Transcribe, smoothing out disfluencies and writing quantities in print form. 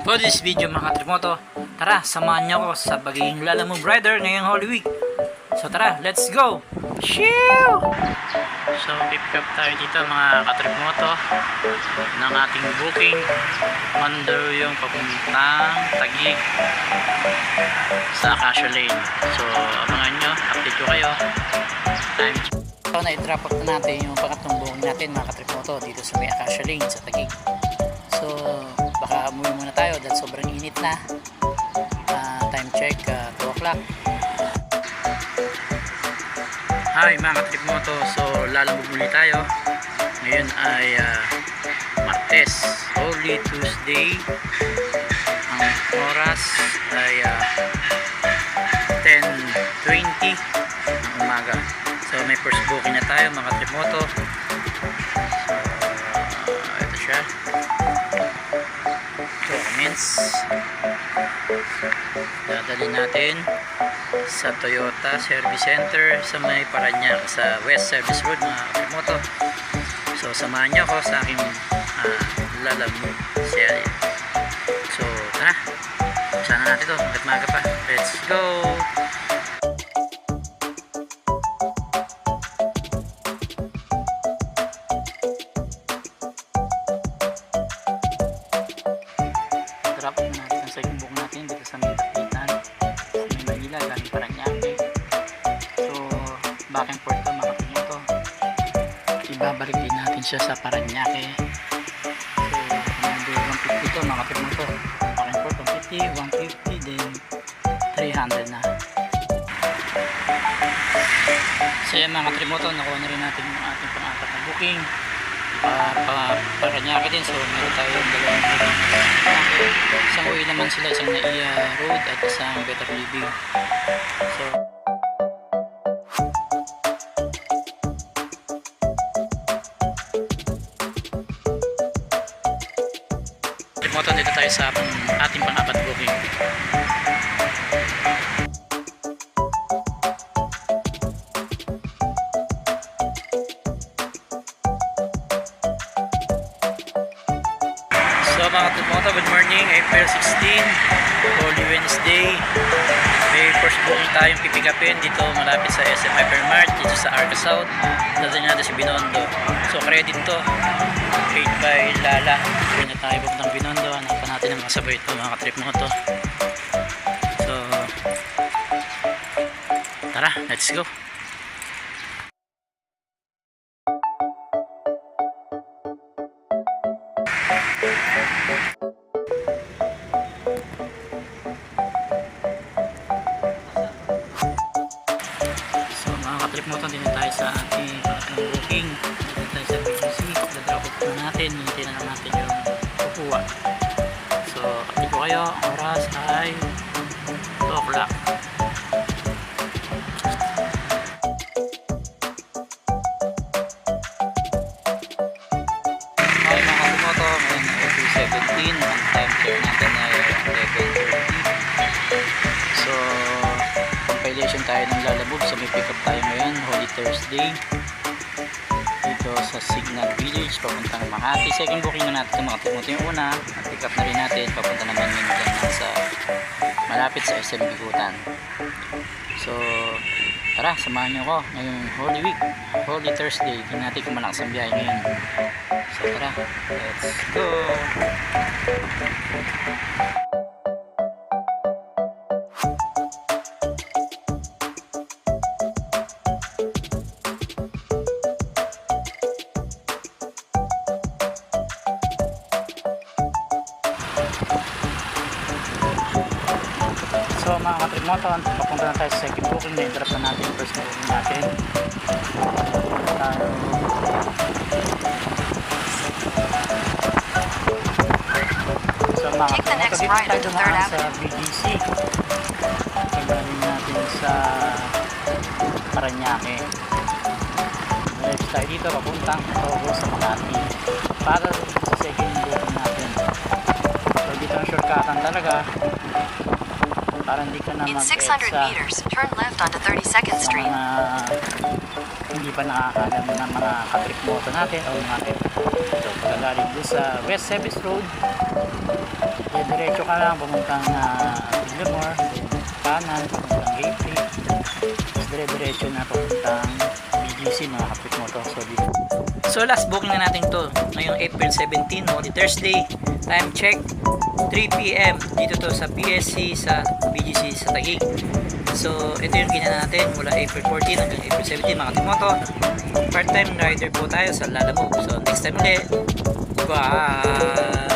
For this video mga katrimoto, tara samahan niyo ako sa pagiging Lalamove Rider ngayong Holy Week. So tara, let's go! Shoo! So pick up tayo dito mga katrimoto ng ating booking under yung papuntang Taguig sa Acacia Lane. So abangan nyo, update ko kayo. So na-drop up na natin yung pangatlong booking natin mga katrimoto dito sa may Acacia Lane sa Taguig. So baka umuwi muna tayo dahil sobrang init na. Time check 2 o'clock. Hi mga katrimoto, so lalamove muli tayo. Ngayon ay Martes, Holy Tuesday. Ang oras ay 10:20 ng umaga. So may first booking na tayo mga katrimoto. So ito siya. Documents. Dadali natin sa Toyota Service Center sa may Parañaque sa West Service Road mga katrimoto. So samahan niyo ako sa aking Lalamove serye. So tara, sana natin ito hanggat maaga pa. Let's go! Drop na natin ang second book natin dito sa may Tapitan, sa may Manila, galing Parañaque. So back and forth to mga katrimoto. Ibabalik din natin siya sa Parañaque. So number 150 to mga katrimoto. Back and forth 150, 150, then 300 na. So yan mga katrimoto, nakuha na rin natin yung ating pang-apat na booking. Parañaque din, so meron tayong dalawang booking. Isang uwi naman sila, isang Naiya Road at isang Better Living. So remote dito tayo sa ating pang-apat booking. So mga katrimoto, good morning, April 16, Holy Wednesday. May first booking tayong pipikapin dito malapit sa SM Hypermart, dito sa Arca South. Dadalhin natin si Binondo. So credit to, paid by Lala. Kaya na tayo ng Binondo, hanapan natin ang masabay ito mga katrimoto. So tara, let's go! So mga katrimoto, din na tayo sa ating pangatlong booking. Dito tayo sa BGC, dadrop up na natin, hinintay na lang natin yung kukuha. So update ko kayo, ang oras ay 2 o'clock. Okay mga katrimoto, ngayon ay April 17, ang time check natin ay 11:30. So compilation tayo ng Lalamove, so may pick up tayo ngayon, Holy Thursday, dito sa Signal Village papuntang Makati. Second booking na natin mga katrimoto. Yung una, pick up na rin natin papunta naman yun dyan sa malapit sa SM Bigutan. So tara, samahan nyo ko ngayong Holy Week, Holy Thursday. Tingnan natin kung malakas ang biyahe ngayon. So tara, let's go! So mga katrimoto, papunta na tayo sa second booking. Na-drop na natin yung first booking natin. So mga katrimoto, dito tayo dumaan sa BGC. Pagdating natin sa Parañaque. Let's tayo dito papuntang Togo sa Makati para sa second booking natin. So dito ang shortcutan talaga para hindi ka na In 600 meters, turn left onto 32nd Street. Hindi pa nakakalam ng mga katrip moto natin o mga trip. So pagkagaling doon sa West Service Road, diretso ka lang papuntang Villamor, kanan papuntang Gateway, tapos dire-diretso na papuntang BGC mga kapit mo to. So last booking na natin to ngayong April 17, Holy Thursday. Time check 3 PM dito to sa PSC sa BGC sa Taguig. So ito yung gina natin mula April 14 hanggang April 17 mga Timoto. Part-time rider po tayo sa Lalamove. So next time ulit, bye!